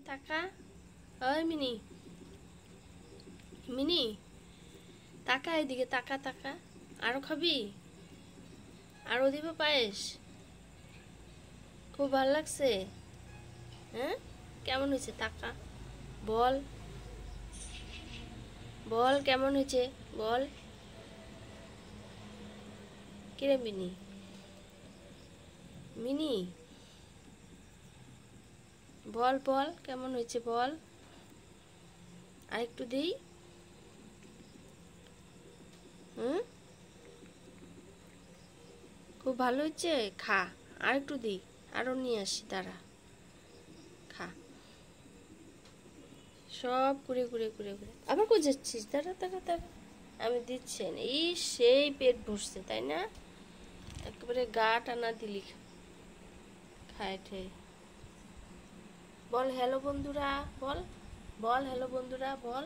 এদিকে তাকা। ওই মিনি, মিনি তাকা এদিকে, তাকা তাকা। আরো খাবি? আরো দিব পায়েস? খুব ভালো লাগছে? হ্যাঁ, কেমন হয়েছে? তাকা, বল বল কেমন হয়েছে, বল। কিরে মিনি, মিনি বল বল কেমন হয়েছে বল। আর একটু দিই? হুম, খুব ভালো হয়েছে। খা, আর একটু দিই, আরো নিয়ে আসি, দাঁড়া। খা, সব কুড়ে কুড়ে কুড়ে কুড়ে। আবার কই যাচ্ছিস? দাঁড়া দাঁড়া দাঁড়া, আমি দিচ্ছি না। এই সেই পেট ভরছে তাই না? একেবারে গা টানা দিলি খায় ঠে। বল হ্যালো বন্ধুরা, বল বল হ্যালো বন্ধুরা, বল।